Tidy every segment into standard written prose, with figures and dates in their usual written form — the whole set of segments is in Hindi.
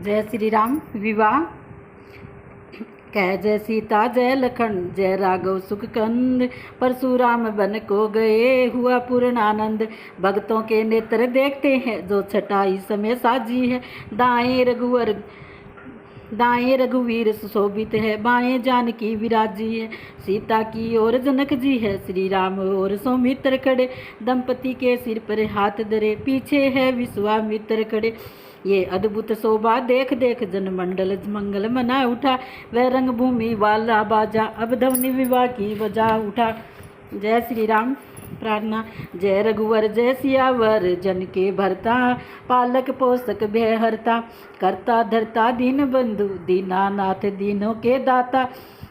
जय श्री राम। विवाह कह जय सीता जय लखन जय राघव सुख कंद, परशुराम बन को गए हुआ पूर्ण आनंद। भक्तों के नेत्र देखते हैं जो छटाई समय साजी है, दाएं रघुवीर सुशोभित है, बाएं जानकी विराजी है। सीता की ओर जनक जी है, श्री राम और सौमित्र खड़े, दंपति के सिर पर हाथ धरे, पीछे है विश्वामित्र खड़े। ये अद्भुत शोभा देख देख जनमंडल मंगल मना उठा, वह रंगभूमि वाला बाजा अब ध्वनि विवाह की बजा उठा। जय श्री राम। प्रार्थना। जय रघुवर जय सियावर जन के भरता, पालक पोषक भय हरता, करता धरता दीन बंधु दीनानाथ दीनों के दाता।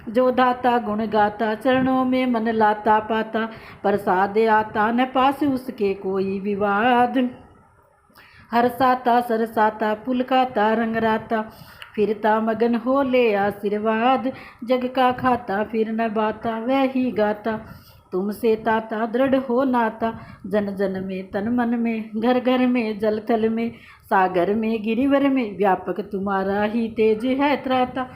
जो दाता गुण गाता चरणों में मन लाता पाता, प्रसाद आता न पास उसके कोई विवाद। हरसाता सरसाता पुलकाता रंगराता, फिरता मगन हो ले आशीर्वाद। जग का खाता फिर न बाता वह ही गाता, तुमसे ताता दृढ़ हो नाता। जन जन में तन मन में घर घर में जल थल में, सागर में गिरिवर में व्यापक तुम्हारा ही तेज है त्राता।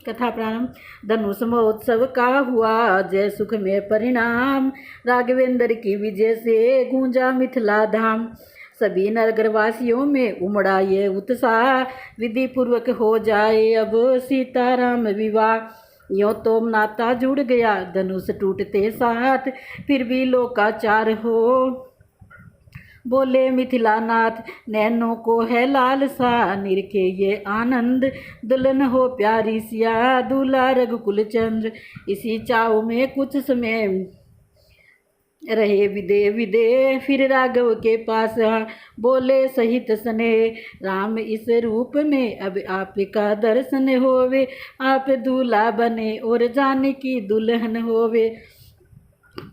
कथा प्रारंभ। धनुष महोत्सव का हुआ जय सुख में परिणाम, राघवेंद्र की विजय से गूंजा मिथिला धाम। सभी नगरवासियों में उमड़ा ये उत्साह, विधि पूर्वक हो जाए अब सीताराम विवाह। यों तो नाता जुड़ गया धनुष टूटते साथ, फिर भी लोकाचार हो बोले मिथिलानाथ। नैनों को है लालसा निरखे ये आनंद, दुल्हन हो प्यारी सिया दूल्हा रघुकुल चंद्र। इसी चाव में कुछ समय रहे विदे विदे, फिर राघव के पास बोले सहित सने। राम इस रूप में अब आपका दर्शन होवे, आप दूल्हा बने और जानकी दुल्हन होवे।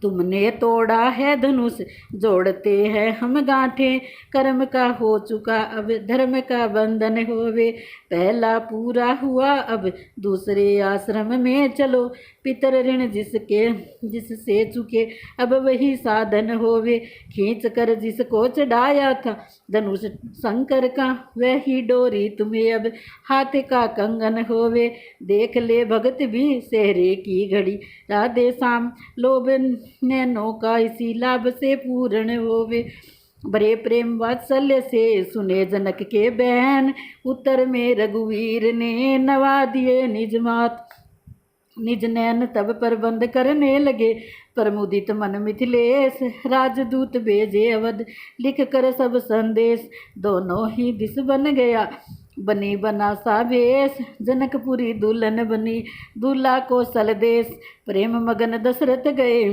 तुमने तोड़ा है धनुष जोड़ते हैं हम गांठें, कर्म का हो चुका अब धर्म का बंधन होवे। पहला पूरा हुआ अब दूसरे आश्रम में चलो, पितर ऋण जिससे चुके अब वही साधन होवे। खींच कर जिसको चढ़ाया था धनुष शंकर का, वही डोरी तुम्हें अब हाथ का कंगन होवे। देख ले भगत भी सेहरे की घड़ी, राधे श्याम लोभ नैनों का इसी लाभ से पूर्ण होवे। बड़े प्रेम वात्सल्य से सुने जनक के बहन, उत्तर में रघुवीर ने नवा दिए निज मात। निज नैन तब प्रबंध करने लगे, प्रमुदित मन मिथिलेश। राजदूत भेजे अवध लिख कर सब संदेश, दोनों ही दिस बन गया बनी बना सा वेश। जनकपुरी दुल्हन बनी दूल्हा कौशल देश, प्रेम मगन दशरथ गए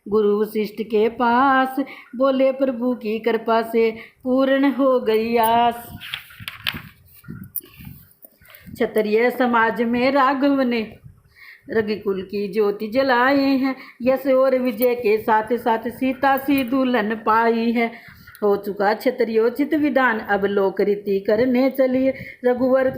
गुरु वशिष्ठ के पास। बोले प्रभु की कृपा से पूर्ण हो गई आस। क्षत्रिय समाज में राघव ने रघुकुल की ज्योति जलाए हैं, यश और विजय के साथ साथ सीता सी दुल्हन पाई है। हो चुका क्षत्रियोचित विधान अब लोक रीति करने चलिए, रघुवर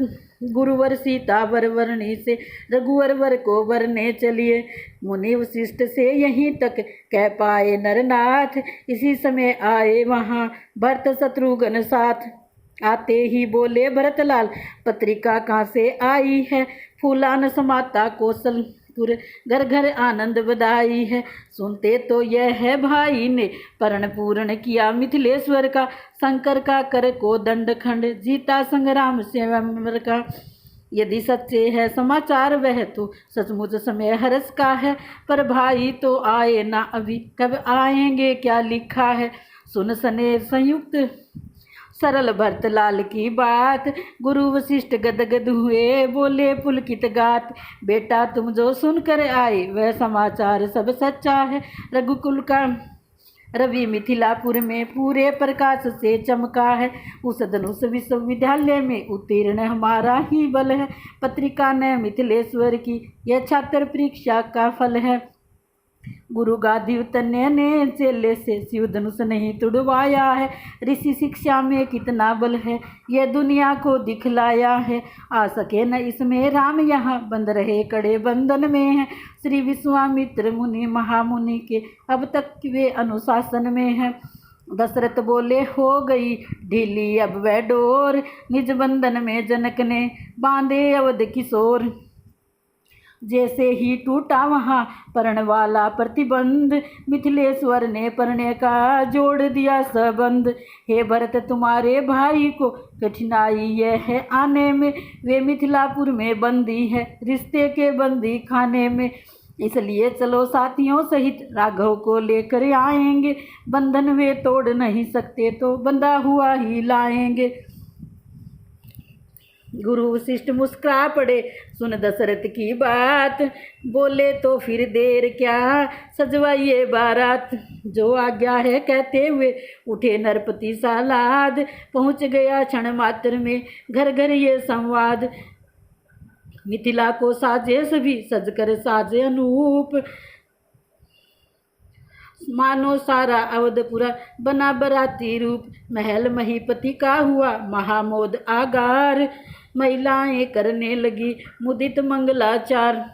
गुरुवर सीता वर वर्णी से रघुवर वर को वरने चलिए। मुनि वशिष्ठ से यहीं तक कह पाए नरनाथ, इसी समय आए वहाँ भरत शत्रुघ्न साथ। आते ही बोले भरतलाल पत्रिका कहाँ से आई है, फूलान समाता कौशलपुर घर घर आनंद बधाई है। सुनते तो यह है भाई ने परण पूर्ण किया मिथिलेश्वर का, शंकर का कर को दंड खंड जीता संग्राम स्वयंवर का। यदि सच्चे है समाचार वह तो सचमुच समय हर्ष का है, पर भाई तो आए ना अभी कब आएंगे क्या लिखा है। सुन सने संयुक्त सरल भरतलाल की बात, गुरु वशिष्ठ गदगद हुए बोले पुलकित गात। बेटा तुम जो सुनकर आए वह समाचार सब सच्चा है, रघुकुल का रवि मिथिलापुर में पूरे प्रकाश से चमका है। उस धनुष विश्वविद्यालय में उत्तीर्ण हमारा ही बल है, पत्रिका ने मिथिलेश्वर की यह छात्र परीक्षा का फल है। गुरु गादी उतरने ने चेले से शिव धनुष नहीं तुड़वाया है, ऋषि शिक्षा में कितना बल है यह दुनिया को दिखलाया है। आ सके न इसमें राम यहाँ बंद रहे कड़े बंधन में है, श्री विश्वामित्र मुनि महामुनि के अब तक वे अनुशासन में है। दशरथ बोले हो गई ढीली अब वह डोर, निज बंधन में जनक ने बांधे अवध किशोर। जैसे ही टूटा वहाँ परण वाला प्रतिबंध, मिथिलेश्वर ने परणे का जोड़ दिया संबंध। हे भरत तुम्हारे भाई को कठिनाई यह है आने में, वे मिथिलापुर में बंदी है रिश्ते के बंदी खाने में। इसलिए चलो साथियों सहित राघव को लेकर आएंगे, बंधन वे तोड़ नहीं सकते तो बंधा हुआ ही लाएंगे। गुरु वशिष्ठ मुस्कुरा पड़े सुन दशरथ की बात, बोले तो फिर देर क्या सजवाइए बारात। जो आज्ञा है कहते हुए उठे नरपति सालाद, पहुँच गया क्षण मात्र में घर घर ये संवाद। मिथिला को साजे सभी सजकर साजे अनूप, मानो सारा अवधपुरा बना बराती रूप। महल महीपति का हुआ महामोद आगार, महिलाएं करने लगी मुदित मंगलाचार।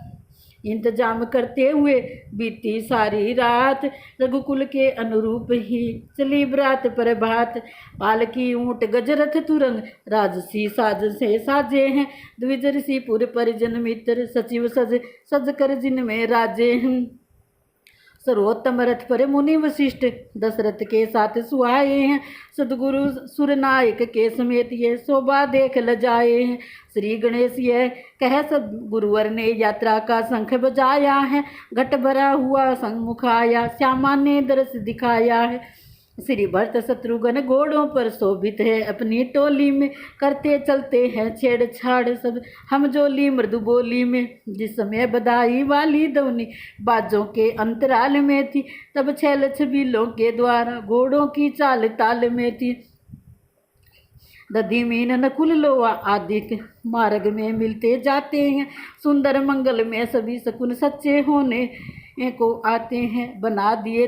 इंतजाम करते हुए बीती सारी रात, रघुकुल के अनुरूप ही चली बरात पर बात। पालकी ऊंट गजरथ तुरंग राजसी साज से साजे हैं, द्विज ऋषिपुर परिजन मित्र सचिव सज सज कर जिनमें राजे हैं। सर्वोत्तम रथ पर मुनि वशिष्ठ दशरथ के साथ सुहाए हैं, सदगुरु सुरनायक के समेत ये शोभा देख लजाए हैं। श्री गणेश यह कह सब गुरुवर ने यात्रा का शंख बजाया है, घट भरा हुआ संमुख आया श्यामा ने दर्श दिखाया है। श्री भरत शत्रुघ्न घोड़ों पर शोभित है अपनी टोली में, करते चलते हैं छेड़छाड़ सब हम जोली मृदु बोली में। जिस समय बधाई वाली ध्वनि बाजों के अंतराल में थी, तब छैल छबीलों के द्वारा घोड़ों की चाल ताल में थी। दधि मीन नकुल लोहा आदि मार्ग में मिलते जाते हैं, सुंदर मंगल में सभी शकुन सच्चे होने को आते हैं। बना दिए